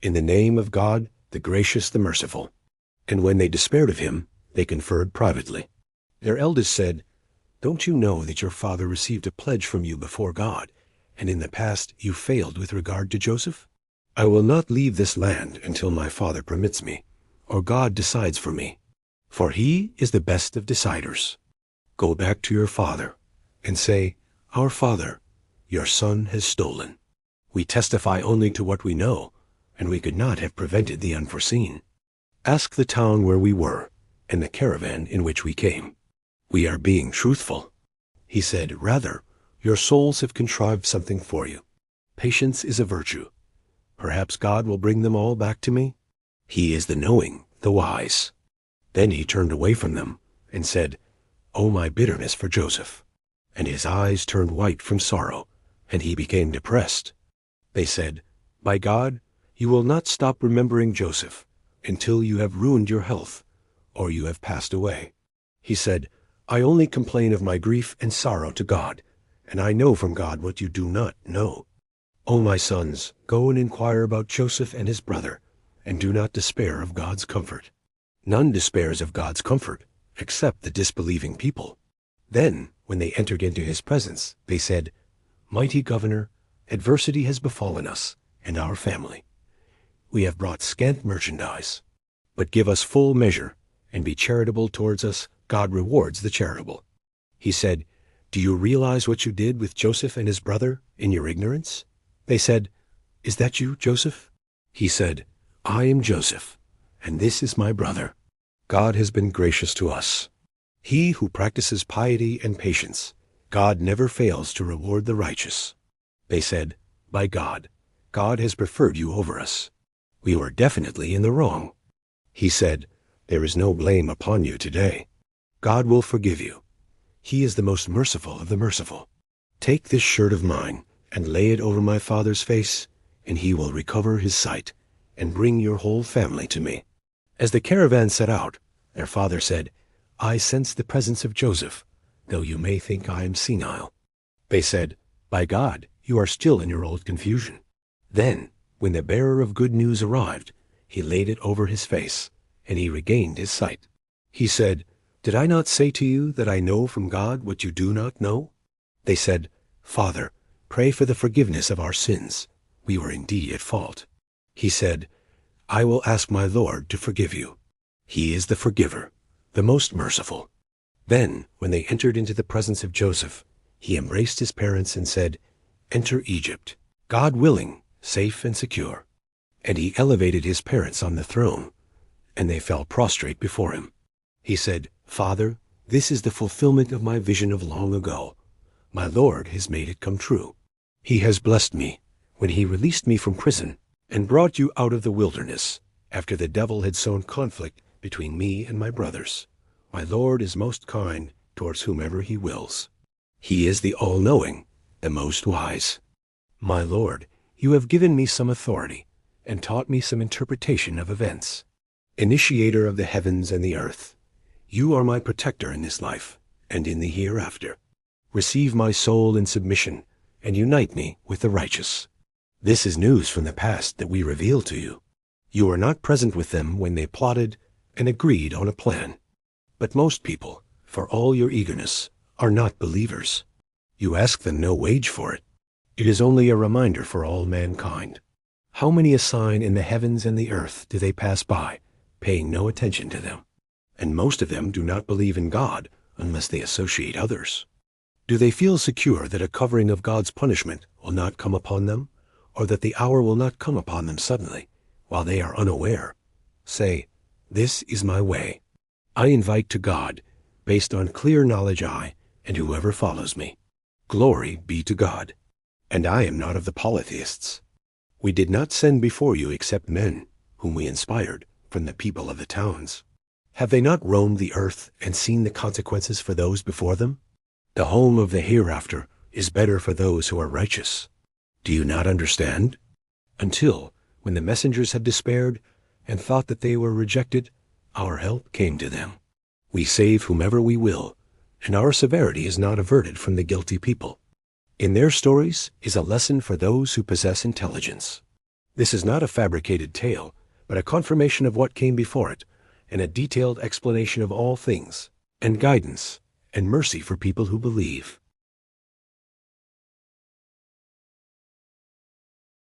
In the name of God, the gracious, the merciful. And when they despaired of him, they conferred privately. Their eldest said, "Don't you know that your father received a pledge from you before God, and in the past you failed with regard to Joseph? I will not leave this land until my father permits me, or God decides for me, for he is the best of deciders. Go back to your father and say, 'Our father, your son has stolen.' We testify only to what we know, and we could not have prevented the unforeseen. Ask the town where we were, and the caravan in which we came. We are being truthful." He said, "Rather, your souls have contrived something for you. Patience is a virtue. Perhaps God will bring them all back to me. He is the knowing, the wise." Then he turned away from them and said, "Oh, my bitterness for Joseph." And his eyes turned white from sorrow, and he became depressed. They said, "By God, you will not stop remembering Joseph until you have ruined your health, or you have passed away." He said, "I only complain of my grief and sorrow to God, and I know from God what you do not know. O my sons, go and inquire about Joseph and his brother, and do not despair of God's comfort. None despairs of God's comfort, except the disbelieving people." Then, when they entered into his presence, they said, "Mighty governor, adversity has befallen us and our family. We have brought scant merchandise, but give us full measure, and be charitable towards us. God rewards the charitable." He said, "Do you realize what you did with Joseph and his brother in your ignorance?" They said, "Is that you, Joseph?" He said, "I am Joseph, and this is my brother. God has been gracious to us. He who practices piety and patience, God never fails to reward the righteous." They said, "By God, God has preferred you over us. We were definitely in the wrong." He said, "There is no blame upon you today. God will forgive you. He is the most merciful of the merciful. Take this shirt of mine and lay it over my father's face, and he will recover his sight, and bring your whole family to me." As the caravan set out, their father said, "I sense the presence of Joseph, though you may think I am senile." They said, "By God, you are still in your old confusion." Then, when the bearer of good news arrived, he laid it over his face, and he regained his sight. He said, "Did I not say to you that I know from God what you do not know?" They said, "Father, pray for the forgiveness of our sins. We were indeed at fault." He said, "I will ask my Lord to forgive you. He is the forgiver, the most merciful." Then, when they entered into the presence of Joseph, he embraced his parents and said, "Enter Egypt, God willing, safe and secure." And he elevated his parents on the throne, and they fell prostrate before him. He said, "Father, this is the fulfillment of my vision of long ago. My Lord has made it come true. He has blessed me when he released me from prison and brought you out of the wilderness, after the devil had sown conflict between me and my brothers. My Lord is most kind towards whomever he wills. He is the all-knowing, the most wise. My Lord, you have given me some authority and taught me some interpretation of events. Initiator of the heavens and the earth, you are my protector in this life and in the hereafter. Receive my soul in submission and unite me with the righteous. This is news from the past that we reveal to you. You were not present with them when they plotted and agreed on a plan. But most people, for all your eagerness, are not believers. You ask them no wage for it. It is only a reminder for all mankind. How many a sign in the heavens and the earth do they pass by, paying no attention to them? And most of them do not believe in God unless they associate others. Do they feel secure that a covering of God's punishment will not come upon them, or that the hour will not come upon them suddenly, while they are unaware? Say, "This is my way. I invite to God, based on clear knowledge and whoever follows me. Glory be to God. And I am not of the polytheists. We did not send before you except men, whom we inspired from the people of the towns. Have they not roamed the earth and seen the consequences for those before them? The home of the hereafter is better for those who are righteous. Do you not understand? Until, when the messengers had despaired and thought that they were rejected, our help came to them. We save whomever we will, and our severity is not averted from the guilty people. In their stories is a lesson for those who possess intelligence. This is not a fabricated tale, but a confirmation of what came before it, and a detailed explanation of all things, and guidance, and mercy for people who believe.